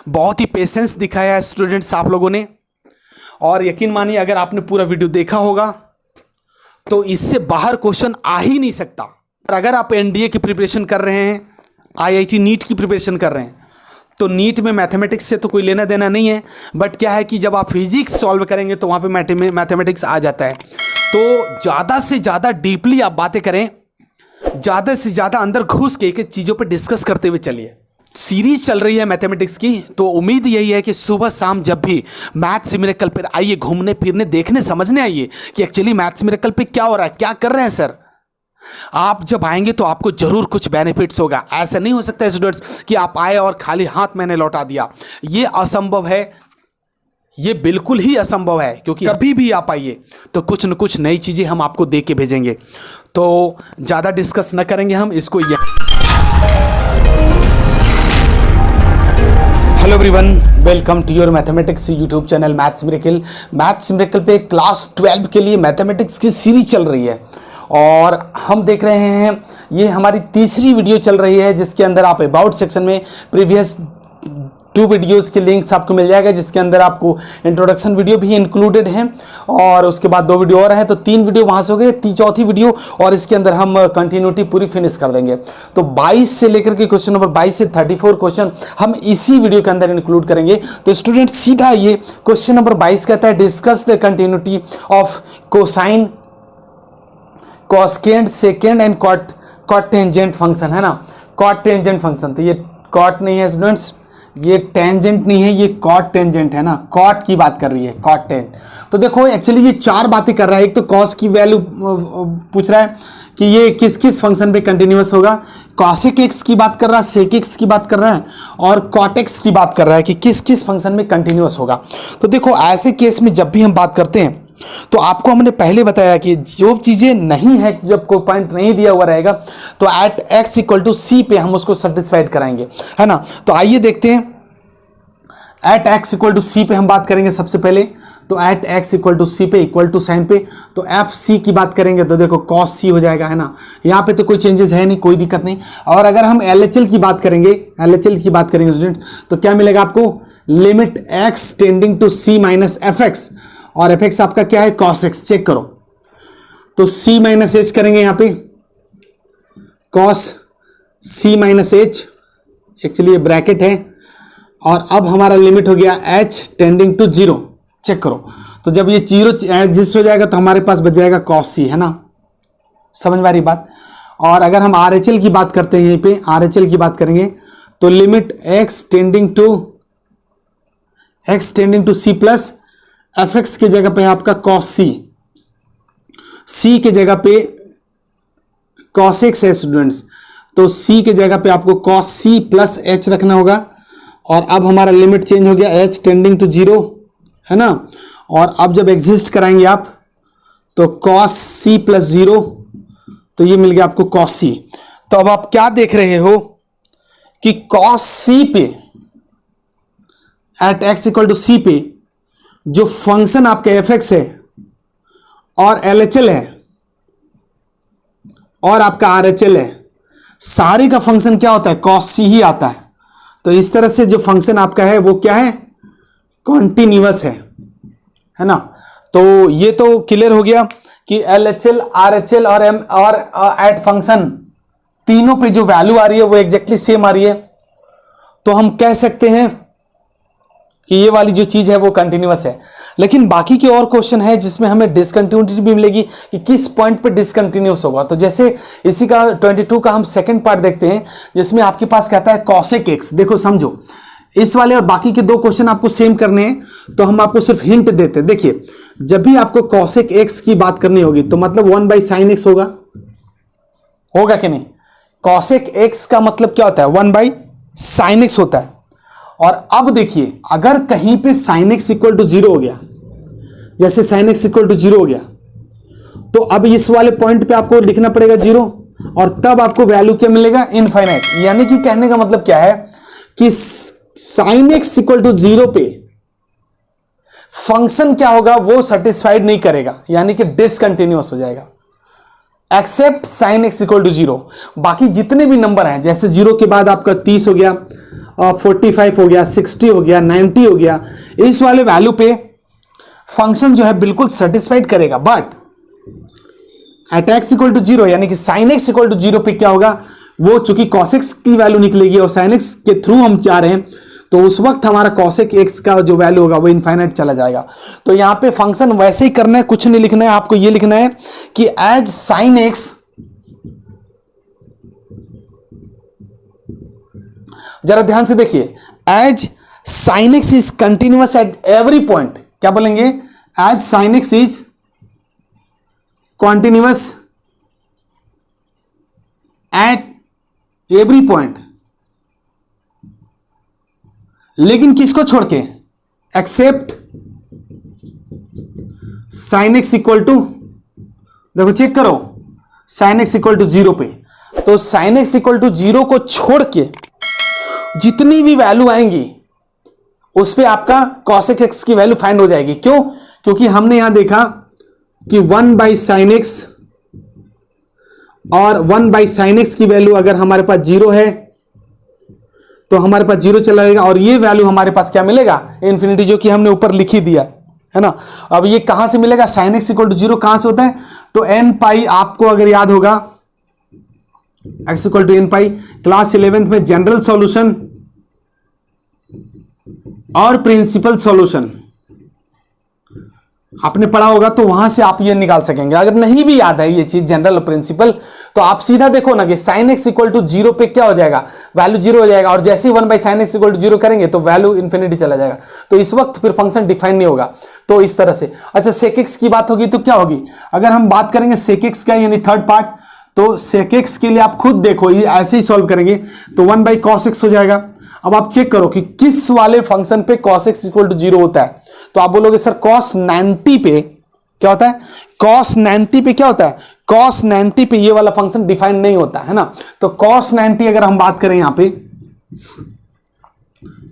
बहुत ही पेशेंस दिखाया है स्टूडेंट्स आप लोगों ने, और यकीन मानिए अगर आपने पूरा वीडियो देखा होगा तो इससे बाहर क्वेश्चन आ ही नहीं सकता। और अगर आप एनडीए की प्रिपरेशन कर रहे हैं, आईआईटी नीट की प्रिपरेशन कर रहे हैं, तो नीट में मैथमेटिक्स से तो कोई लेना देना नहीं है, बट क्या है कि जब आप फिजिक्स सॉल्व करेंगे तो वहाँ पे मैथमेटिक्स आ जाता है। तो ज़्यादा से ज़्यादा डीपली आप बातें करें, ज़्यादा से ज़्यादा अंदर घुस के एक एक चीज़ों पे डिस्कस करते हुए चलिए। सीरीज चल रही है मैथमेटिक्स की, तो उम्मीद यही है कि सुबह शाम जब भी मैथ्स मिरेकल पर आइए, घूमने फिरने देखने समझने आइए कि एक्चुअली मैथ्स मिरेकल पे क्या हो रहा है, क्या कर रहे हैं सर। आप जब आएंगे तो आपको जरूर कुछ बेनिफिट्स होगा। ऐसा नहीं हो सकता स्टूडेंट्स कि आप आए और खाली हाथ मैंने लौटा दिया, ये असंभव है, ये बिल्कुल ही असंभव है। क्योंकि कभी भी आप आइए तो कुछ न कुछ नई चीज़ें हम आपको दे के भेजेंगे। तो ज़्यादा डिस्कस न करेंगे हम इसको। Hello everyone, welcome to your mathematics YouTube channel maths miracle. Maths miracle पे क्लास 12 के लिए मैथमेटिक्स की सीरीज चल रही है और हम देख रहे हैं, ये हमारी तीसरी वीडियो चल रही है जिसके अंदर आप अबाउट सेक्शन में प्रीवियस 2 वीडियोस के लिंक्स आपको मिल जाएगा, जिसके अंदर आपको इंट्रोडक्शन वीडियो भी इंक्लूडेड है और उसके बाद 2 वीडियो और है, तो 3 वीडियो वहाँ से हो गए, चौथी वीडियो और इसके अंदर हम कंटिन्यूटी पूरी फिनिश कर देंगे। तो 22 से लेकर के क्वेश्चन नंबर 22 से 34 क्वेश्चन हम इसी वीडियो के अंदर इंक्लूड करेंगे। तो स्टूडेंट सीधा ये क्वेश्चन नंबर 22 कहता है discuss the continuity of cosine, cosecant, secant and cot tangent function, है ना, कॉट टेंजेंट फंक्शन। तो ये कॉट नहीं है स्टूडेंट्स, ये टेंजेंट नहीं है, ये कॉट टेंजेंट है ना, कॉट की बात कर रही है, कॉट टेन। तो देखो एक्चुअली ये 4 बातें कर रहा है। एक तो कॉस की वैल्यू पूछ रहा है कि ये किस किस फंक्शन पे कंटिन्यूअस होगा, कॉसेक एक्स की बात कर रहा है, सेक एक्स की बात कर रहा है और कॉट एक्स की बात कर रहा है कि किस किस फंक्शन में कंटिन्यूअस होगा। तो देखो ऐसे केस में जब भी हम बात करते हैं तो आपको हमने पहले बताया कि जो चीजें नहीं है, जब कोई पॉइंट नहीं दिया हुआ रहेगा तो एट एक्स इक्वल टू सी पे हम उसको सेटिस्फाइड कराएंगे, है ना। तो आइए देखते हैं, एट एक्स इक्वल टू सी पे हम बात करेंगे सबसे पहले। तो एट एक्स इक्वल टू सी पे इक्वल टू साइन पे, तो एफ सी की बात करेंगे तो देखो कॉस सी हो जाएगा, है ना। यहाँ पे तो कोई चेंजेस है नहीं, कोई दिक्कत नहीं। और अगर हम एल एच एल की बात करेंगे, एल एच एल की बात करेंगे स्टूडेंट, तो क्या मिलेगा आपको, limit x tending to c minus f x, और एफ एक्स आपका क्या है, कॉस एक्स। चेक करो, तो सी माइनस एच करेंगे यहाँ पे, कॉस सी माइनस एच, एक्चुअली ये ब्रैकेट है, और अब हमारा लिमिट हो गया h टेंडिंग टू 0। चेक करो, तो जब ये 0 एडजस्ट हो जाएगा तो हमारे पास बच जाएगा cos c, है ना, समझ में आ रही बात। और अगर हम RHL की बात करते हैं, यहीं पे RHL की बात करेंगे तो limit x tending to c plus f x की जगह पे है आपका cos c, c के जगह पे cos x है स्टूडेंट्स, तो c के जगह पे आपको cos c प्लस h रखना होगा। और अब हमारा लिमिट चेंज हो गया h टेंडिंग टू 0, है ना। और अब जब एग्जिस्ट कराएंगे आप तो cos c प्लस 0, तो ये मिल गया आपको cos c। तो अब आप क्या देख रहे हो कि cos c पे at x equal to c पे जो फंक्शन आपका एफ एक्स है और एल एच एल है और आपका आर एच एल है, सारे का फंक्शन क्या होता है, cos c ही आता है। तो इस तरह से जो फंक्शन आपका है वो क्या है, कॉन्टिन्यूअस है ना। तो ये तो क्लियर हो गया कि L H L, R H L और एम और एट फंक्शन तीनों पे जो वैल्यू आ रही है वो एग्जैक्टली सेम आ रही है। तो हम कह सकते हैं कि ये वाली जो चीज है वो कंटिन्यूअस है। लेकिन बाकी के और क्वेश्चन है जिसमें हमें डिसकंटिन्यूटी भी मिलेगी कि किस पॉइंट पे डिसकंटिन्यूअस होगा। तो जैसे इसी का 22 का हम सेकंड पार्ट देखते हैं, जिसमें आपके पास कहता है कॉसेक एक्स। देखो समझो, इस वाले और बाकी के 2 क्वेश्चन आपको सेम करने हैं, तो हम आपको सिर्फ हिंट देते हैं। देखिए, जब भी आपको कॉसेक एक्स की बात करनी होगी तो मतलब 1/sin x होगा कि नहीं। कॉसेक एक्स का मतलब क्या होता है, 1/sin x होता है। और अब देखिए, अगर कहीं पे sin x इक्वल टू 0 हो गया, जैसे sin x इक्वल टू 0 हो गया, तो अब इस वाले पॉइंट पे आपको लिखना पड़ेगा 0, और तब आपको वैल्यू क्या मिलेगा, इनफाइनाइट। यानी कि कहने का मतलब क्या है कि sin x इक्वल टू 0 पे फंक्शन क्या होगा, वो सेटिस्फाइड नहीं करेगा, यानी कि डिसकंटिन्यूअस हो जाएगा, except sin x equal to 0। बाकी जितने भी नंबर हैं, जैसे 0 के बाद आपका 30 हो गया, 45 हो गया, 60 हो गया, 90 हो गया, इस वाले वैल्यू पे फंक्शन जो है बिल्कुल सेटिस्फाइड करेगा। But at x equal to 0 यानी कि साइन एक्स इक्वल टू 0 पे क्या होगा, वो चूंकि कॉस एक्स की वैल्यू निकलेगी और साइन एक्स के थ्रू हम जा रहे हैं, तो उस वक्त हमारा कॉसेक एक्स का जो वैल्यू होगा वो इनफाइनाइट चला जाएगा। तो यहां पे फंक्शन वैसे ही करना है, कुछ नहीं लिखना है आपको, ये लिखना है कि एज साइन एक्स, जरा ध्यान से देखिए, as sine x is continuous at every point, क्या बोलेंगे, as sine x is continuous at every point, लेकिन किसको छोड़ के, except sine x equal to, देखो चेक करो, साइन एक्स इक्वल टू 0 पे, तो साइन एक्स इक्वल टू 0 को छोड़ के जितनी भी वैल्यू आएंगी उस पे आपका कॉसेक एक्स की वैल्यू फाइंड हो जाएगी। क्यों, क्योंकि हमने यहां देखा कि 1 बाई साइन एक्स और 1 बाई साइन एक्स की वैल्यू अगर हमारे पास 0 है तो हमारे पास 0 चला जाएगा, और ये वैल्यू हमारे पास क्या मिलेगा, इन्फिनिटी, जो कि हमने ऊपर लिख ही दिया है ना। अब ये कहां से मिलेगा, साइन एक्स इक्वल टू 0 कहां से होता है, तो एन पाई, आपको अगर याद होगा x equal to n pi, class 11th में जनरल सॉल्यूशन और प्रिंसिपल सॉल्यूशन आपने पढ़ा होगा, तो वहां से आप ये निकाल सकेंगे। अगर नहीं भी याद है ये चीज जनरल और प्रिंसिपल, तो आप सीधा देखो ना कि साइन एक्स इक्वल टू 0 पे क्या हो जाएगा, वैल्यू 0 हो जाएगा, और जैसे ही 1 by sine x equal to 0 करेंगे तो वैल्यू इन्फिनिटी चला जाएगा, तो इस वक्त फिर फंक्शन डिफाइन नहीं होगा। तो इस तरह से, अच्छा सेक एक्स की बात होगी तो क्या होगी, अगर हम बात करेंगे सेक एक्स का यानी थर्ड पार्ट, तो सेक एक्स के लिए आप खुद देखो, ये ऐसे ही सॉल्व करेंगे तो 1 बाई कॉस एक्स हो जाएगा। अब आप चेक करो कि किस वाले फंक्शन पे cos x इक्वल टू 0 होता है, तो आप बोलोगे सर cos 90 पे क्या होता है, cos 90 पे क्या होता है, cos 90 पे ये वाला फंक्शन डिफाइन नहीं होता है ना। तो cos 90 अगर हम बात करें यहां पे,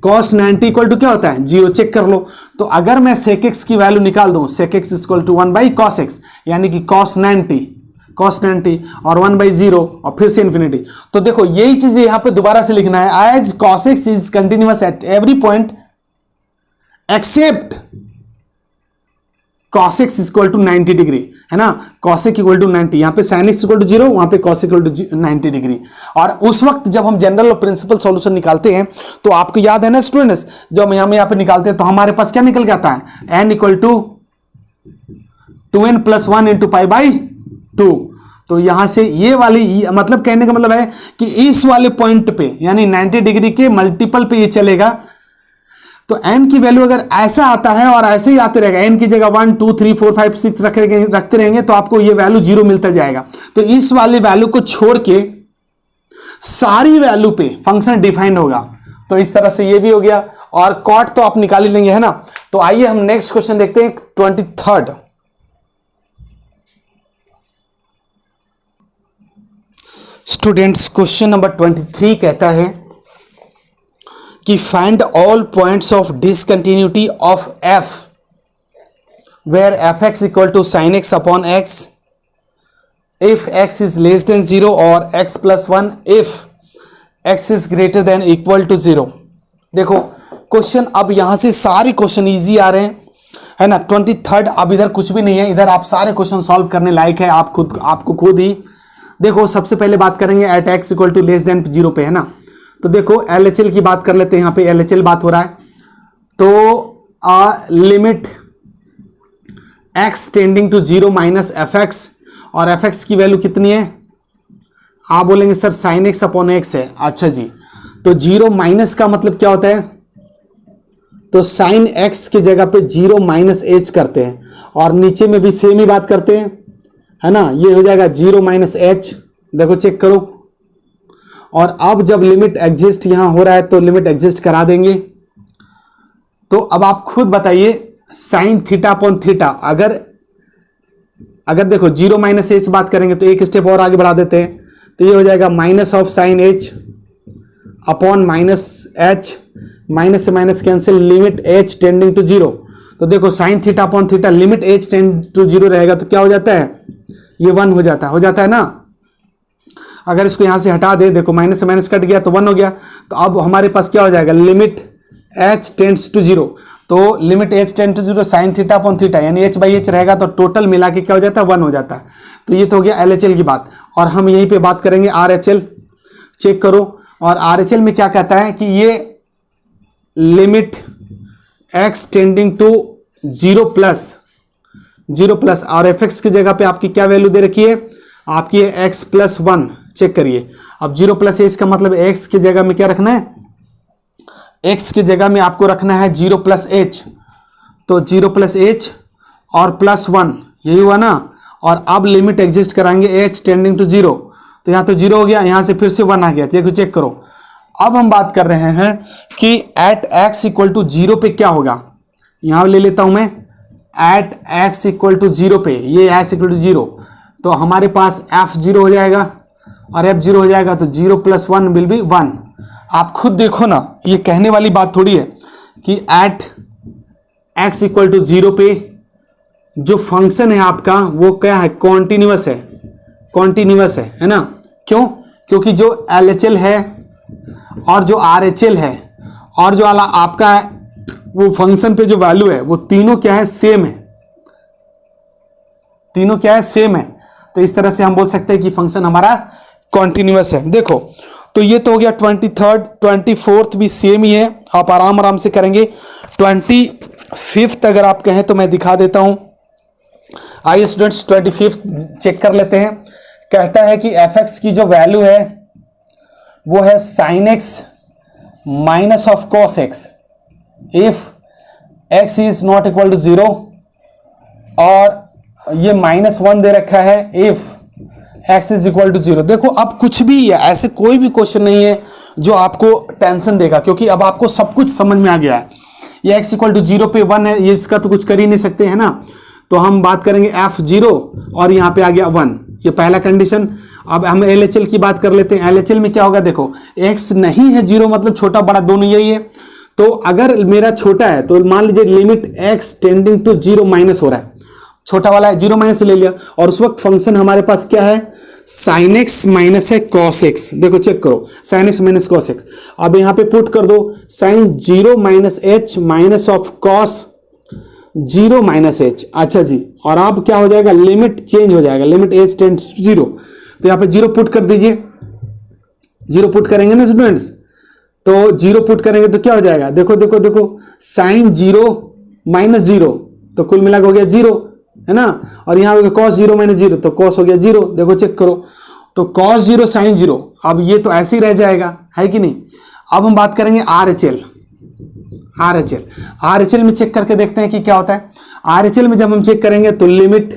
cos 90 इक्वल टू क्या होता है, 0, चेक कर लो। तो अगर मैं sec x की वैल्यू निकाल दूं, sec x equal to 1 by cos x, यानी कि cos 90 और 1 बाई 0 और फिर से इन्फिनिटी, तो देखो यही चीज यहां पे दोबारा से लिखना है, as cos x is continuous at every point except cos x equal to 90 degree, है ना, cos x इक्वल टू 90, यहां पे sin x इक्वल टू 0, वहां पे cos इक्वल टू 90 डिग्री। और उस वक्त जब हम जनरल और प्रिंसिपल सॉल्यूशन निकालते हैं, तो आपको याद है ना स्टूडेंट्स, जब हम यहां पे निकालते हैं तो हमारे पास क्या निकल के आता है, n equal to 2n plus 1 into pi by 2। तो यहां से ये वाली, मतलब कहने का मतलब है कि इस वाले पॉइंट पे यानी 90 डिग्री के मल्टीपल पे ये चलेगा, तो n की वैल्यू अगर ऐसा आता है और ऐसे ही आते रहेगा, n की जगह 1 2 3 4 5 6 रखते रहेंगे, तो आपको ये वैल्यू 0 मिलता जाएगा। तो इस वाले वैल्यू को छोड़ के सारी वैल्यू पे फंक्शन डिफाइन होगा। तो इस तरह से ये भी हो गया, और कॉट तो आप निकाल ही लेंगे, है ना। तो आइए हम नेक्स्ट क्वेश्चन देखते हैं, 23rd। स्टूडेंट्स क्वेश्चन नंबर 23 कहता है कि find all points of discontinuity of f where fx equal to sine x upon x if x is less than 0 और x plus 1 if x is greater than equal to 0। देखो question, अब यहां से सारे question easy आ रहे हैं, है ना। 23rd, अब इधर कुछ भी नहीं है, इधर आप सारे क्वेश्चन सॉल्व करने लायक है, आपको खुद ही। देखो सबसे पहले बात करेंगे at x equal to less than 0 पे, है ना। तो देखो LHL की बात कर लेते हैं, यहाँ पे LHL बात हो रहा है। तो limit x tending to 0 minus fx, और fx की वैल्यू कितनी है, आप बोलेंगे sir sine x upon x है। अच्छा जी, तो 0 माइनस का मतलब क्या होता है, तो साइन x की जगह पे 0 माइनस एच करते हैं, और नीचे में भी सेम ही बात करते हैं, है ना। ये हो जाएगा 0 माइनस एच, देखो चेक करो। और अब जब लिमिट एग्जिस्ट यहां हो रहा है तो लिमिट एग्जिस्ट करा देंगे। तो अब आप खुद बताइए, साइन थीटा अपॉन थीटा, अगर देखो 0 माइनस एच बात करेंगे तो एक स्टेप और आगे बढ़ा देते हैं, तो ये हो जाएगा minus of sine h upon minus h, minus से minus cancel, limit h tending to 0। तो देखो sine theta upon theta, limit h tend to 0 रहेगा तो क्या हो जाता है, ये 1 हो जाता है ना। अगर इसको यहाँ से हटा दे, देखो माइनस से माइनस कट गया तो 1 हो गया। तो अब हमारे पास क्या हो जाएगा, लिमिट h टेंड्स टू 0, तो limit h tends to 0 sine theta upon theta यानी h बाई एच रहेगा, तो टोटल मिला के क्या हो जाता है 1 हो जाता है। तो ये तो हो गया LHL की बात। और हम यहीं पे बात करेंगे RHL, चेक करो। और RHL में क्या कहता है कि ये limit x tending to 0 plus और fx की जगह पे आपकी क्या वैल्यू दे रखी है, आपकी है x प्लस 1। चेक करिए, अब 0 प्लस एच का मतलब x की जगह में क्या रखना है, x की जगह में आपको रखना है 0 प्लस एच, तो 0 प्लस एच और प्लस 1 यही हुआ ना। और अब लिमिट एग्जिस्ट कराएंगे h टेंडिंग टू 0, तो यहाँ तो 0 हो गया, यहाँ से फिर से 1 आ गया। देखो चेक करो, अब हम बात कर रहे हैं कि एट x इक्वल टू 0 पे क्या होगा। यहाँ ले लेता हूँ मैं एट x इक्वल टू 0 पे, ये x इक्वल टू 0, तो हमारे पास f 0 हो जाएगा और f 0 हो जाएगा, तो 0 प्लस 1 विल बी 1। आप खुद देखो ना, ये कहने वाली बात थोड़ी है कि एट x इक्वल टू 0 पे जो फंक्शन है आपका वो क्या है, कॉन्टिन्यूअस है ना। क्यों, क्योंकि जो LHL है और जो RHL है और जो आपका वो फंक्शन पे जो वैल्यू है वो तीनों क्या है, सेम है, तीनों क्या है, सेम है। तो इस तरह से हम बोल सकते हैं कि फंक्शन हमारा कॉन्टिन्यूअस है। देखो तो ये तो हो गया 23rd, 24th भी सेम ही है, आप आराम से करेंगे। 25th अगर आप कहें तो मैं दिखा देता हूं। आइए स्टूडेंट्स 25th चेक कर लेते हैं। कहता है कि fx की जो वैल्यू है वो है sin x minus of cos x if x is not equal to 0, और ये -1 दे रखा है if x is equal to 0। देखो अब कुछ भी है, ऐसे कोई भी क्वेश्चन नहीं है जो आपको टेंशन देगा, क्योंकि अब आपको सब कुछ समझ में आ गया है। ये x इक्वल टू 0 पे 1 है, ये इसका तो कुछ कर ही नहीं सकते है ना। तो हम बात करेंगे f0 और यहाँ पे आ गया 1, ये पहला कंडीशन। अब हम LHL की बात कर लेते हैं। LHL में क्या होगा, देखो x नहीं है 0 मतलब छोटा बड़ा दोनों यही है। तो अगर मेरा छोटा है तो मान लीजिए limit x tending to 0 minus हो रहा है, छोटा वाला है 0 माइनस ले लिया, और उस वक्त फंक्शन हमारे पास क्या है, sin x माइनस है cos x। देखो चेक करो, sin x minus cos x। अब यहाँ पे पुट कर दो sin 0 minus h minus of cos 0 minus h। अच्छा जी, और अब क्या हो जाएगा, लिमिट चेंज हो जाएगा, लिमिट h टेंड्स टू 0। तो यहाँ पे 0 पुट कर दीजिए, 0 पुट करेंगे ना स्टूडेंट्स, तो 0 पुट करेंगे तो क्या हो जाएगा, देखो देखो देखो sin 0 माइनस 0, तो कुल मिलाकर हो गया 0 है ना। और यहाँ हो गया cos 0 माइनस 0, तो cos हो गया 0। देखो चेक करो, तो cos 0 sin 0, अब ये तो ऐसे ही रह जाएगा, है कि नहीं। अब हम बात करेंगे RHL में चेक करके देखते हैं कि क्या होता है। RHL में जब हम चेक करेंगे तो लिमिट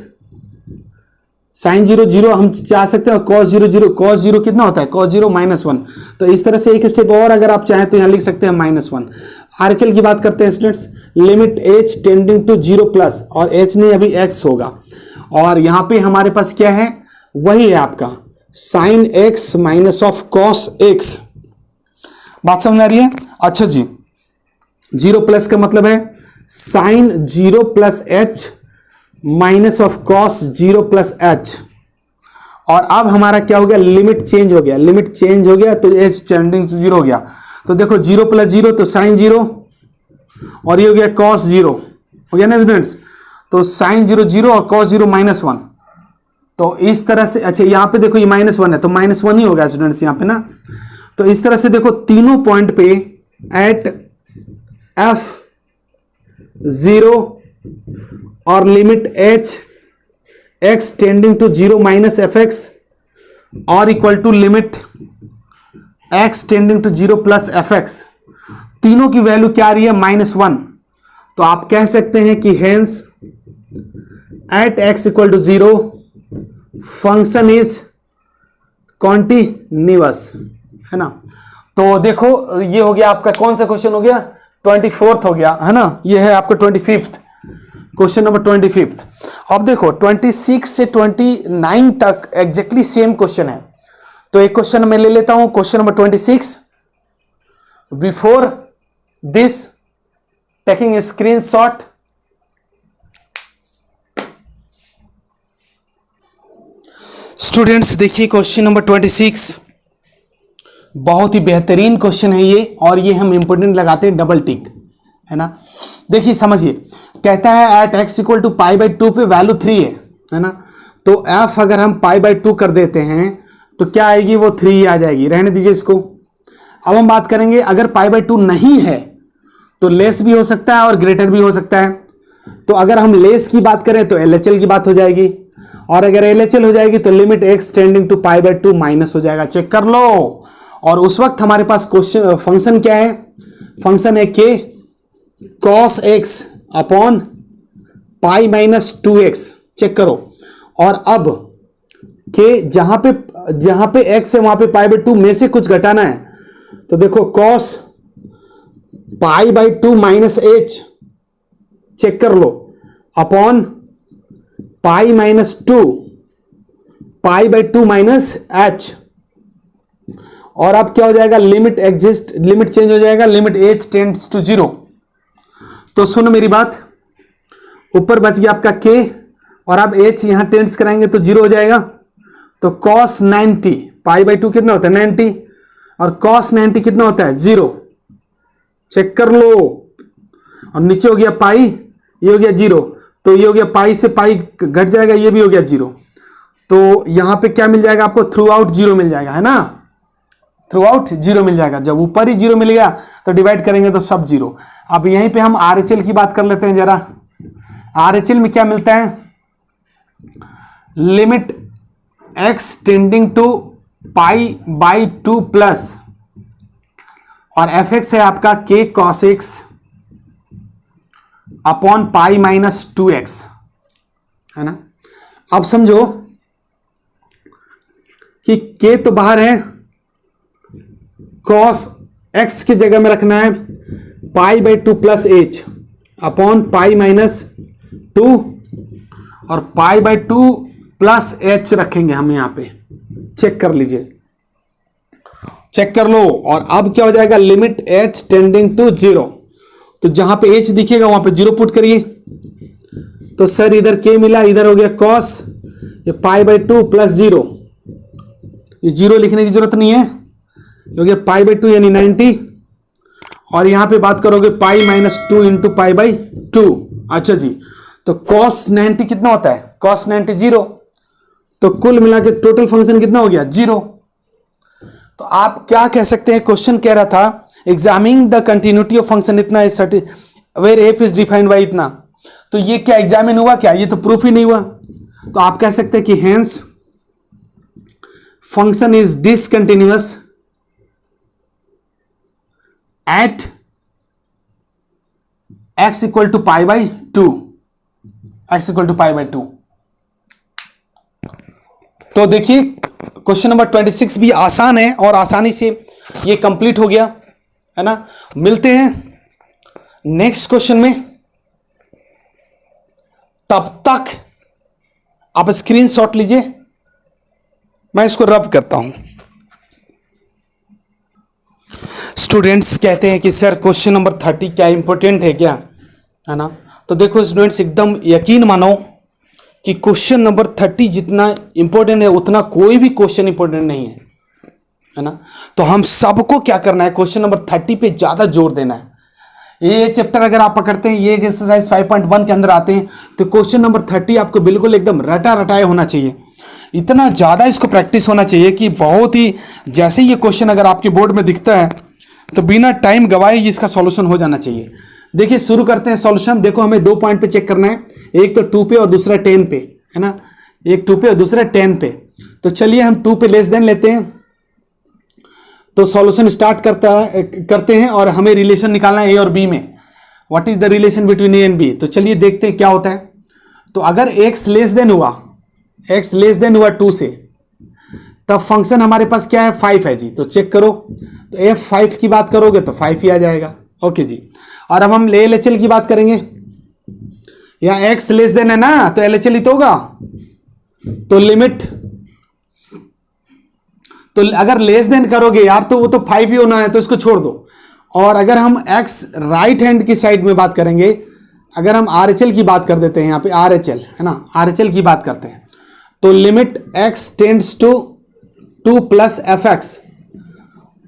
sin 0 0 हम चाह सकते हैं, cos 0 0, cos 0 कितना होता है, cos 0 -1। तो इस तरह से एक स्टेप और अगर आप चाहें तो यहाँ लिख सकते हैं -1। RHL की बात करते हैं students, limit h tending to 0 plus, और h नहीं अभी x होगा, और यहाँ पे हमारे पास क्या है, वही है आपका sin x minus of cos x। बात समझ आ रही है। अच्छा जी, 0 प्लस का मतलब है sin 0 plus h minus of cos 0 plus h। और अब हमारा क्या हो गया, लिमिट चेंज हो गया, लिमिट चेंज हो गया तो h टेंडिंग टू 0 हो गया। तो देखो 0 प्लस 0 तो sin 0, और ये हो गया cos 0 हो गया ना स्टूडेंट्स। तो sin 0 0 और cos 0 -1, तो इस तरह से। अच्छा यहाँ पे देखो ये -1 है तो -1 ही होगा स्टूडेंट्स यहाँ पे ना। तो इस तरह से देखो तीनों पॉइंट पे एट f0 और limit h x tending to 0 minus fx और equal to limit x tending to 0 plus fx, तीनों की वैल्यू क्या आ रही है, -1। तो आप कह सकते हैं कि hence at x equal to 0 function is continuous, है ना। तो देखो ये हो गया आपका, कौन सा क्वेश्चन हो गया, 24th हो गया, है ना। ये है आपका 25th, क्वेश्चन नंबर 25th। अब देखो 26 से 29 तक एग्जैक्टली सेम क्वेश्चन है। तो एक क्वेश्चन मैं ले लेता हूं, question number 26। Before this taking screenshot, students देखिए क्वेश्चन नंबर 26 बहुत ही बेहतरीन क्वेश्चन है ये, और ये हम इंपोर्टेंट लगाते हैं डबल टिक, है ना। देखिए समझिए, कहता है at x equal to pi by 2 पे वैल्यू 3 है ना। तो f अगर हम पाई बाई 2 कर देते हैं तो क्या आएगी, वो 3 आ जाएगी, रहने दीजिए इसको। अब हम बात करेंगे अगर पाई बाई 2 नहीं है तो लेस भी हो सकता है और ग्रेटर भी हो सकता है। तो अगर हम लेस की बात करें तो LHL की बात हो जाएगी, और अगर LHL हो जाएगी तो limit x tending to pi by 2 minus हो जाएगा। चेक कर लो। और उस वक्त हमारे पास क्वेश्चन फंक्शन क्या है, फंक्शन है k cos x upon pi minus 2x। Check करो। और अब k जहां पे x है वहां पे पाई बाई 2 में से कुछ घटाना है, तो देखो cos pi by 2 minus h, check कर लो, upon pi minus 2 pi by 2 minus h। और अब क्या हो जाएगा, लिमिट चेंज हो जाएगा, लिमिट h टेंड्स टू 0। तो सुनो मेरी बात, ऊपर बच गया आपका k और अब h यहां टेंड्स कराएंगे तो 0 हो जाएगा। तो cos 90 पाई बाई 2 कितना होता है 90, और cos 90 कितना होता है 0। चेक कर लो। और नीचे हो गया पाई, ये हो गया 0, तो ये हो गया पाई से पाई घट जाएगा, ये भी हो गया 0। तो यहां पे क्या मिल जाएगा आपको, थ्रू आउट 0 मिल जाएगा, है ना। थ्रू आउट 0 मिल जाएगा। जब ऊपर ही 0 मिलेगा तो डिवाइड करेंगे तो सब 0। अब यहीं पे हम RHL की बात कर लेते हैं जरा। RHL में क्या मिलता है, limit x tending to pi by 2 plus, और fx है आपका k cos x upon pi minus 2x, है ना। अब समझो कि k तो बाहर है, cos x की जगह में रखना है पाई by 2 plus h upon pi minus 2, और पाई बाई 2 प्लस h रखेंगे हम यहां पे। चेक कर लीजिए, चेक कर लो। और अब क्या हो जाएगा, लिमिट h टेंडिंग टू 0। तो जहां पे h दिखेगा वहां पे 0 पुट करिए। तो सर इधर k मिला, इधर हो गया cos, ये पाई बाई 2 प्लस 0, ये 0 लिखने की जरूरत नहीं है, ये हो गया पाई बाई 2 यानी 90। और यहां पे बात करोगे पाई माइनस 2 इंटू पाई बाई 2। अच्छा जी, तो cos 90 कितना होता है, cos 90 0। तो कुल मिला के टोटल फंक्शन कितना हो गया 0। तो आप क्या कह सकते हैं, क्वेश्चन कह रहा था examining the continuity of function इतना is where f is defined by इतना। तो ये क्या एग्जामिन हुआ क्या, ये तो प्रूफ ही नहीं हुआ। तो आप कह सकते हैं कि hence function is discontinuous at x equal to pi by 2, x equal to pi by 2। तो देखिए क्वेश्चन नंबर 26 भी आसान है और आसानी से ये कंप्लीट हो गया, है ना। मिलते हैं नेक्स्ट क्वेश्चन में, तब तक आप स्क्रीनशॉट लीजिए, मैं इसको रब करता हूं। स्टूडेंट्स कहते हैं कि सर क्वेश्चन नंबर 30 क्या इंपॉर्टेंट है क्या, है ना। तो देखो स्टूडेंट्स, एकदम यकीन मानो कि क्वेश्चन नंबर 30 जितना इंपॉर्टेंट है उतना कोई भी क्वेश्चन इंपॉर्टेंट नहीं है ना। तो हम सबको क्या करना है, क्वेश्चन नंबर 30 पे ज्यादा जोर देना है। ये चैप्टर अगर आप पकड़ते हैं, ये एक्सरसाइज 5.1 के अंदर आते हैं, तो क्वेश्चन नंबर 30 आपको बिल्कुल एकदम रटा रटाए होना चाहिए। इतना ज्यादा इसको प्रैक्टिस होना चाहिए कि बहुत ही, जैसे ये क्वेश्चन अगर आपके बोर्ड में दिखता है तो बिना टाइम गवाए इसका सॉल्यूशन हो जाना चाहिए। देखिए शुरू करते हैं सॉल्यूशन। देखो हमें 2 पॉइंट पे चेक करना है, एक तो 2 पे और दूसरा 10 पे, है ना। एक 2 पे और दूसरा 10 पे। तो चलिए हम 2 पे लेस देन लेते हैं। तो सॉल्यूशन स्टार्ट करते हैं और हमें रिलेशन निकालना है ए और बी में। What is the relation between a and b. तो चलिए देखते हैं क्या होता है। तो अगर x लेस देन हुआ 2 से, तब फंक्शन हमारे पास क्या है 5 है जी। तो चेक करो, तो f5 की बात करोगे तो 5 ही आ जाएगा। ओके जी। और अब हम LHL की बात करेंगे, या x लेस देन है ना, तो LHL ही तो होगा। तो लिमिट, तो अगर लेस देन करोगे यार तो वो तो 5 ही होना है, तो इसको छोड़ दो। और अगर हम x राइट हैंड की साइड में बात करेंगे, अगर हम RHL की बात कर देते हैं, यहाँ पे RHL है ना, RHL की बात करते हैं, तो limit x tends to 2 plus f x,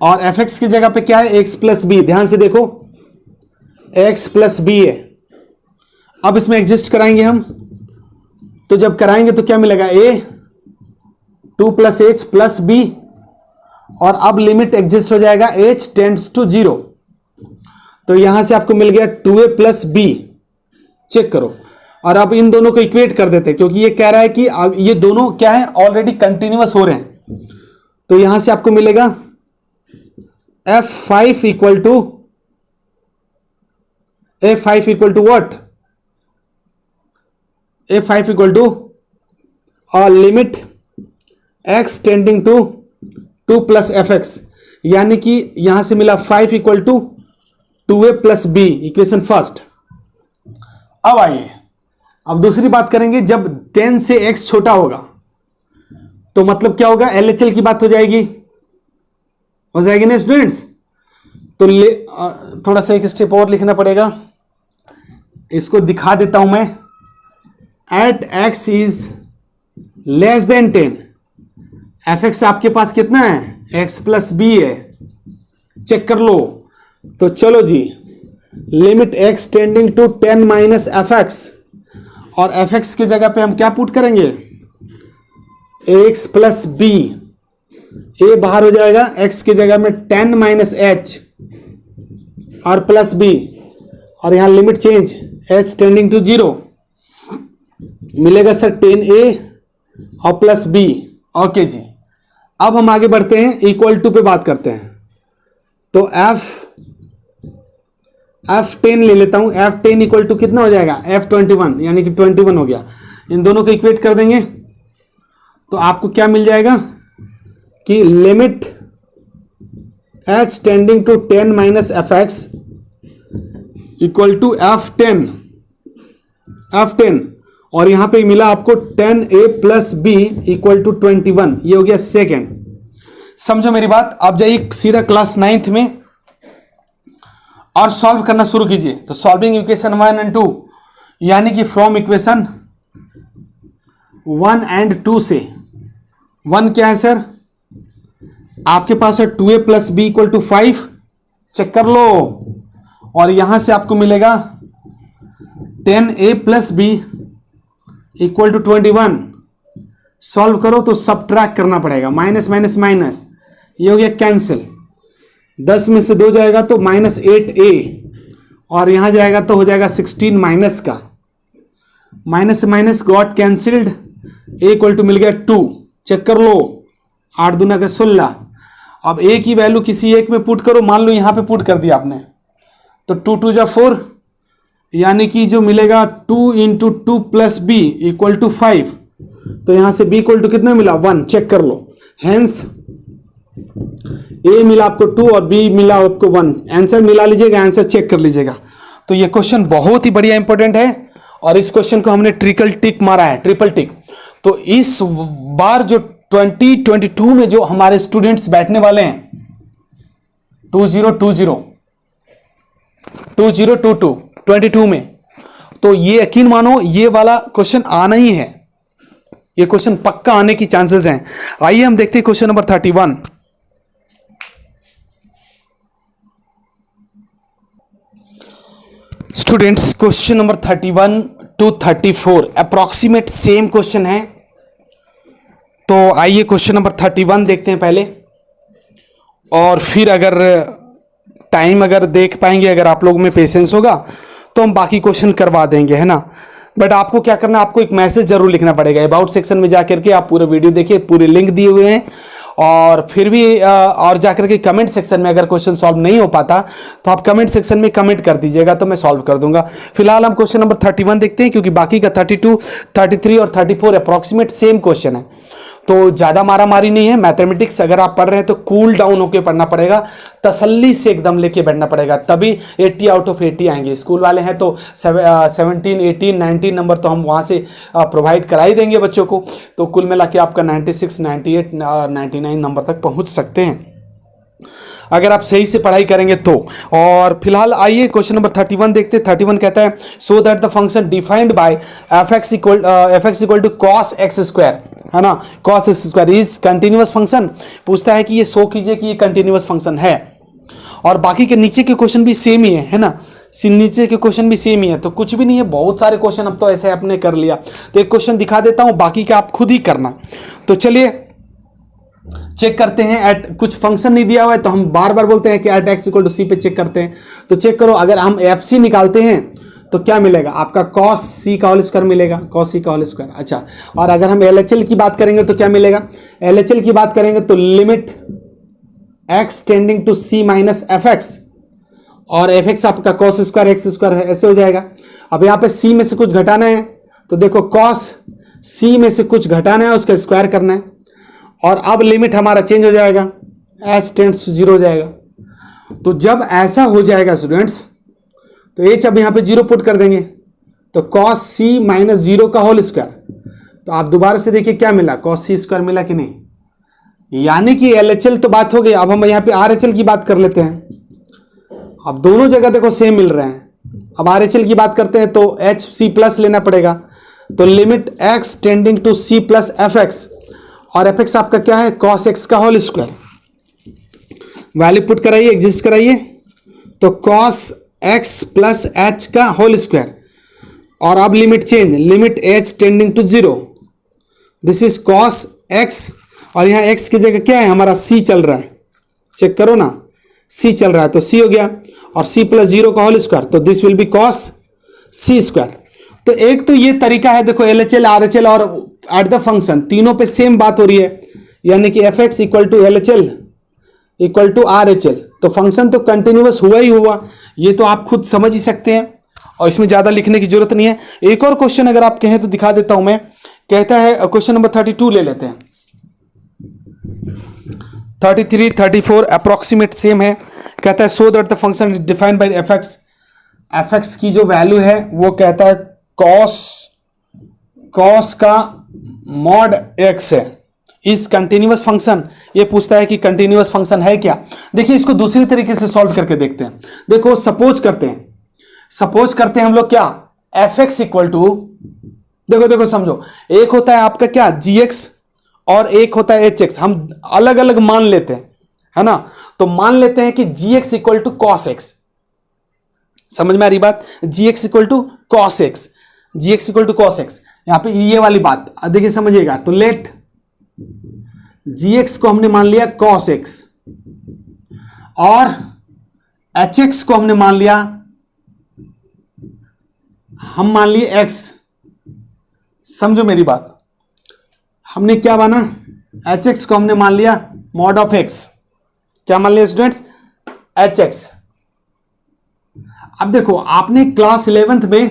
और एफ एक्स की जगह पे क्या है, x प्लस बी। ध्यान से देखो x प्लस बी है। अब इसमें एग्जिस्ट कराएंगे हम, तो जब कराएंगे तो क्या मिलेगा, a 2 plus h plus b, और अब लिमिट एग्जिस्ट हो जाएगा h टेंड्स टू 0। तो यहां से आपको मिल गया 2a प्लस बी। चेक करो, और अब इन दोनों को इक्वेट कर देते हैं, क्योंकि ये कह रहा है कि ये दोनों क्या है, ऑलरेडी कंटिन्यूअस हो रहे हैं। तो यहां से आपको मिलेगा f5 equal to a5 equal to what, a5 equal to और limit x tending to 2 plus f x, यानी कि यहां से मिला 5 equal to 2a plus b, equation first. अब आइए अब दूसरी बात करेंगे, जब 10 से x छोटा होगा तो मतलब क्या होगा, LHL की बात हो जाएगी ना स्टूडेंट्स। तो थोड़ा सा एक स्टेप और लिखना पड़ेगा, इसको दिखा देता हूं मैं। At x is less than 10, f x आपके पास कितना है, x प्लस बी है। चेक कर लो, तो चलो जी, limit x tending to 10 minus f x, और एफ एक्स की जगह पे हम क्या पुट करेंगे, x प्लस बी। ए बाहर हो जाएगा, x की जगह में 10 माइनस एच और प्लस बी, और यहां limit change, h tending to 0 मिलेगा सर 10a और प्लस बी। ओके जी, अब हम आगे बढ़ते हैं, इक्वल टू पे बात करते हैं। तो f10 ले लेता हूं, f10 इक्वल टू कितना हो जाएगा, f21, यानी कि 21 हो गया। इन दोनों को इक्वेट कर देंगे तो आपको क्या मिल जाएगा कि limit h tending to 10 minus f x equal to f10, और यहां पे मिला आपको 10a plus b equal to 21, ये हो गया सेकेंड। समझो मेरी बात। आप जाइए सीधा क्लास 9th में और सॉल्व करना शुरू कीजिए। तो सॉल्विंग इक्वेशन 1 एंड 2, यानी कि फ्रॉम इक्वेशन 1 एंड 2 से। 1 क्या है सर, आपके पास है 2a plus b equal to 5, check कर लो, और यहां से आपको मिलेगा 10a plus b equal to 21। Solve करो तो सब्ट्रैक्ट करना पड़ेगा, माइनस माइनस माइनस, ये हो गया कैंसिल। 10 में से 2 जाएगा तो माइनस 8a, और यहां जाएगा तो हो जाएगा 16 माइनस का, माइनस से minus got cancelled, a equal to मिल गया 2। चेक कर लो, 8 दूना का 16। अब a की वैल्यू किसी एक में पुट करो, मान लो यहां पे पुट कर दिया आपने, तो 2 2 जा 4, यानी कि जो मिलेगा 2 into 2 plus b equal to 5। तो यहां से b इक्वल टू कितना मिला, 1। चेक कर लो, हेंस a मिला आपको 2 और b मिला आपको 1। आंसर मिला लीजिएगा, आंसर चेक कर लीजिएगा। तो ये क्वेश्चन बहुत ही बढ़िया इंपॉर्टेंट है, और इस क्वेश्चन को हमने ट्रिपल टिक मारा है, ट्रिपल टिक। तो इस बार जो 2022 में जो हमारे स्टूडेंट्स बैठने वाले हैं 2022 में, तो ये यकीन मानो ये वाला क्वेश्चन आना ही है, ये क्वेश्चन पक्का आने की चांसेस हैं। आइए हम देखते हैं question number 31। Students, question number 31 to 34 approximate same question है। तो आइए क्वेश्चन नंबर 31 देखते हैं पहले, और फिर अगर टाइम अगर देख पाएंगे, अगर आप लोगों में पेशेंस होगा तो हम बाकी क्वेश्चन करवा देंगे, है ना। बट आपको क्या करना है, आपको एक मैसेज जरूर लिखना पड़ेगा। अबाउट सेक्शन में जाकर के आप पूरे वीडियो देखिए, पूरे लिंक दिए हुए हैं, और फिर भी और जाकर के कमेंट सेक्शन में अगर क्वेश्चन सॉल्व नहीं हो पाता तो आप कमेंट सेक्शन में कमेंट कर दीजिएगा, तो मैं सॉल्व कर दूंगा। फिलहाल हम क्वेश्चन नंबर 31 देखते हैं, क्योंकि बाकी का 32, 33 और 34 अप्रॉक्सीमेट सेम क्वेश्चन है, तो ज़्यादा मारामारी नहीं है। मैथमेटिक्स अगर आप पढ़ रहे हैं तो कूल डाउन होकर पढ़ना पड़ेगा, तसल्ली से एकदम लेके बैठना पड़ेगा, तभी 80 आउट ऑफ 80 आएंगे। स्कूल वाले हैं तो 17, 18, 19 नंबर तो हम वहाँ से प्रोवाइड करा ही देंगे बच्चों को, तो कुल मिला के आपका 96, 98, 99 नंबर तक पहुँच सकते हैं अगर आप सही से पढ़ाई करेंगे तो। और फिलहाल आइए क्वेश्चन नंबर 31 देखते हैं। 31 कहता है, so that the function defined by f x equal to cos x square है ना, cos x square is continuous function, पूछता है कि ये शो कीजिए कि ये कंटिन्यूअस फंक्शन है। और बाकी के नीचे के क्वेश्चन भी सेम ही है ना, नीचे के क्वेश्चन भी सेम ही है, तो कुछ भी नहीं है, बहुत सारे क्वेश्चन अब तो ऐसे आपने कर लिया। तो एक क्वेश्चन दिखा देता हूं, बाकी का आप खुद ही करना। तो चलिए चेक करते हैं। एट कुछ फंक्शन नहीं दिया हुआ है तो हम बार बार बोलते हैं कि एट एक्स इक्वल टू सी पे चेक करते हैं। तो चेक करो, अगर हम एफ सी निकालते हैं तो क्या मिलेगा आपका, cos c का होल स्क्वायर मिलेगा, cos c का होल स्क्वायर। अच्छा, और अगर हम LHL की बात करेंगे तो क्या मिलेगा, LHL की बात करेंगे तो limit x tending to c minus f x, और एफ एक्स आपका cos स्क्वायर एक्स स्क्वायर है, ऐसे हो जाएगा। अब यहाँ पे c में से कुछ घटाना है तो देखो cos c में से कुछ घटाना है, उसका स्क्वायर करना है, और अब लिमिट हमारा चेंज हो जाएगा, h टेंड्स टू 0 हो जाएगा। तो जब ऐसा हो जाएगा स्टूडेंट्स, तो h अब यहाँ पे 0 पुट कर देंगे, तो cos c माइनस 0 का होल स्क्वायर। तो आप दोबारा से देखिए क्या मिला, cos c स्क्वायर मिला कि नहीं, यानी कि LHL तो बात हो गई। अब हम यहाँ पे RHL की बात कर लेते हैं। अब दोनों जगह देखो सेम मिल रहे हैं। अब RHL की बात करते हैं तो h c प्लस लेना पड़ेगा, तो limit x tending to c plus f x, और एफ एक्स आपका क्या है, cos x का होल स्क्वायर। वैल्यू पुट कराइए, एग्जिस्ट कराइए, तो cos x प्लस h का होल स्क्वायर, और अब limit change, limit h tending to 0, this is cos x, और यहाँ x की जगह क्या है हमारा c चल रहा है, चेक करो ना, c चल रहा है तो c हो गया, और c प्लस 0 का होल स्क्वायर, तो this will be cos c square. तो एक तो ये तरीका है, देखो LHL RHL और एट द फंक्शन तीनों पे सेम बात हो रही है, यानी कि f x equal to LHL equal to RHL, तो फंक्शन तो कंटिन्यूअस हुआ ही हुआ, ये तो आप खुद समझ ही सकते हैं, और इसमें ज़्यादा लिखने की जरूरत नहीं है। एक और क्वेश्चन अगर आप कहें तो दिखा देता हूं मैं, कहता है क्वेश्चन नंबर 32 ले लेते हैं, 33 34 अप्रोक्सीमेट सेम है। कहता है so that the function is defined by f x की जो वैल्यू है वो कहता है cos का मॉड x है, इस कंटिन्यूअस फंक्शन, ये पूछता है कि कंटिन्यूअस फंक्शन है क्या। देखिए इसको दूसरी तरीके से सॉल्व करके देखते हैं। देखो सपोज करते हैं हम लोग क्या, एफ एक्स इक्वल टू, देखो समझो, एक होता है आपका क्या gx और एक होता है hx, हम अलग अलग मान लेते हैं, है ना। तो मान लेते हैं कि gx equal to cos x, समझ में आ रही बात, gx equal to cos x, gx equal to cos x, यहां पे ये वाली बात देखिए समझिएगा। तो लेट gx को हमने मान लिया cos x, और hx को हमने मान लिया, हम मान लिए x, समझो मेरी बात, हमने क्या माना, hx को हमने मान लिया मॉड ऑफ x, क्या मान लिया स्टूडेंट्स, hx। अब देखो आपने क्लास 11th में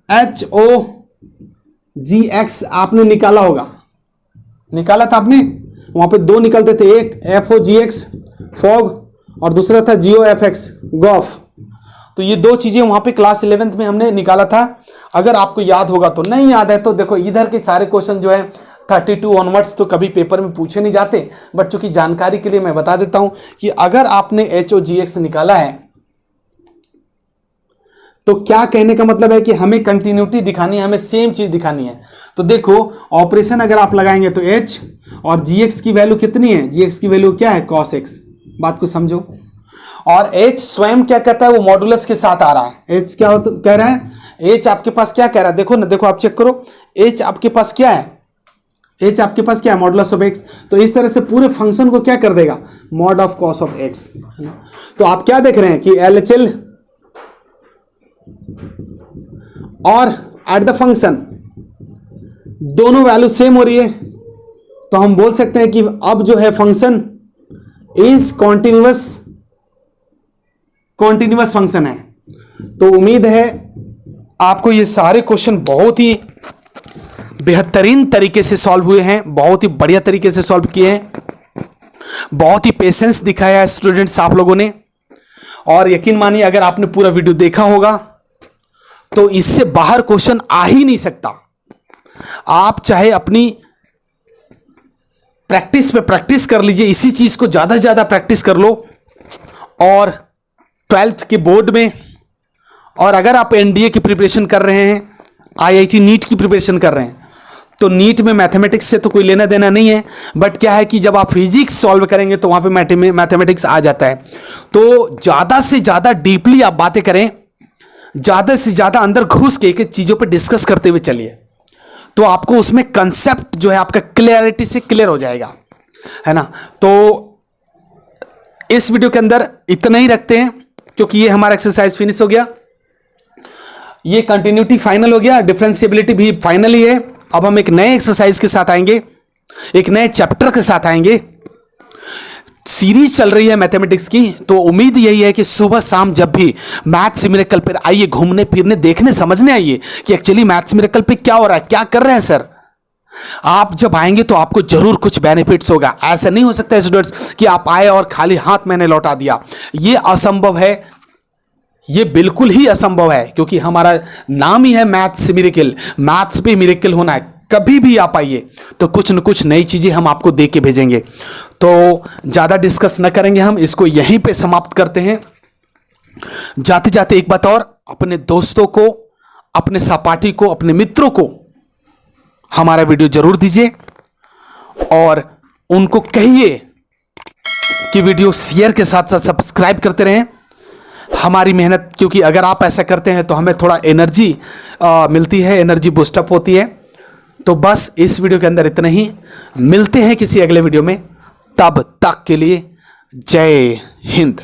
HOGX आपने निकाला होगा, निकाला था आपने, वहां पे दो निकलते थे, एक FOGX फॉग और दूसरा था GOFX गॉफ। तो ये दो चीजें वहां पे क्लास 11th में हमने निकाला था, अगर आपको याद होगा तो। नहीं याद है तो देखो इधर के सारे क्वेश्चन जो है 32 ऑनवर्ड्स तो कभी पेपर में पूछे नहीं जाते, बट चूंकि जानकारी के लिए मैं बता देता हूं कि अगर आपने HOGX निकाला है तो क्या कहने का मतलब है कि हमें कंटिन्यूटी दिखानी है, हमें सेम चीज दिखानी है। तो देखो ऑपरेशन अगर आप लगाएंगे तो h और gx की वैल्यू कितनी है, gx की वैल्यू क्या है cos x, बात को समझो। और h स्वयं क्या कहता है, वो मॉडुलस के साथ आ रहा है, h क्या कह रहा है, h आपके पास क्या कह रहा है, देखो ना, देखो आप चेक करो, h आपके पास क्या है, h आपके पास क्या है, मॉडुलस ऑफ x। तो इस तरह से पूरे फंक्शन को क्या कर देगा, mod of cos of x। तो आप क्या देख रहे हैं कि LHL और एट द फंक्शन दोनों वैल्यू सेम हो रही है, तो हम बोल सकते हैं कि अब जो है फंक्शन इज कॉन्टिन्यूअस फंक्शन है। तो उम्मीद है आपको ये सारे क्वेश्चन बहुत ही बेहतरीन तरीके से सॉल्व हुए हैं, बहुत ही बढ़िया तरीके से सॉल्व किए हैं, बहुत ही पेशेंस दिखाया है स्टूडेंट्स आप लोगों ने। और यकीन मानिए अगर आपने पूरा वीडियो देखा होगा तो इससे बाहर क्वेश्चन आ ही नहीं सकता। आप चाहे अपनी प्रैक्टिस पे प्रैक्टिस कर लीजिए, इसी चीज को ज्यादा से ज्यादा प्रैक्टिस कर लो, और 12th के बोर्ड में, और अगर आप एनडीए की प्रिपरेशन कर रहे हैं IIT नीट की प्रिपरेशन कर रहे हैं, तो नीट में मैथमेटिक्स से तो कोई लेना देना नहीं है, बट क्या है कि जब आप फिजिक्स सॉल्व करेंगे तो वहां पे मैथमेटिक्स आ जाता है। तो ज़्यादा से ज़्यादा डीपली आप बातें करें, ज़्यादा से ज़्यादा अंदर घुस के एक एक चीज़ों पे डिस्कस करते हुए चलिए, तो आपको उसमें कंसेप्ट जो है आपका क्लियरिटी से क्लियर हो जाएगा, है ना। तो इस वीडियो के अंदर इतना ही रखते हैं, क्योंकि ये हमारा एक्सरसाइज फिनिश हो गया, ये कंटिन्यूटी फाइनल हो गया, डिफरेंशिएबिलिटी भी फाइनल ही है। अब हम एक नए एक्सरसाइज के साथ आएंगे, एक नए चैप्टर के साथ आएंगे। सीरीज चल रही है मैथमेटिक्स की, तो उम्मीद यही है कि सुबह शाम जब भी मैथ्स मिरेकल पर आइए, घूमने फिरने देखने समझने आइए कि एक्चुअली मैथ्स मिरेकल पे क्या हो रहा है, क्या कर रहे हैं सर। आप जब आएंगे तो आपको जरूर कुछ बेनिफिट्स होगा। ऐसा नहीं हो सकता स्टूडेंट्स कि आप आए और खाली हाथ मैंने लौटा दिया, ये असंभव है, ये बिल्कुल ही असंभव है, क्योंकि हमारा नाम ही है मैथ्स मिरेकल, मैथ्स पे मिरेकल होना है। कभी भी आप आइए तो कुछ न कुछ नई चीजें हम आपको दे के भेजेंगे। तो ज्यादा डिस्कस न करेंगे, हम इसको यहीं पे समाप्त करते हैं। जाते जाते एक बात और, अपने दोस्तों को, अपने सहपाठी को, अपने मित्रों को हमारा वीडियो जरूर दीजिए और उनको कहिए कि वीडियो शेयर के साथ साथ सब्सक्राइब करते रहें। हमारी मेहनत, क्योंकि अगर आप ऐसा करते हैं तो हमें थोड़ा एनर्जी मिलती है, एनर्जी बूस्टअप होती है। तो बस इस वीडियो के अंदर इतना ही, मिलते हैं किसी अगले वीडियो में, तब तक के लिए जय हिंद।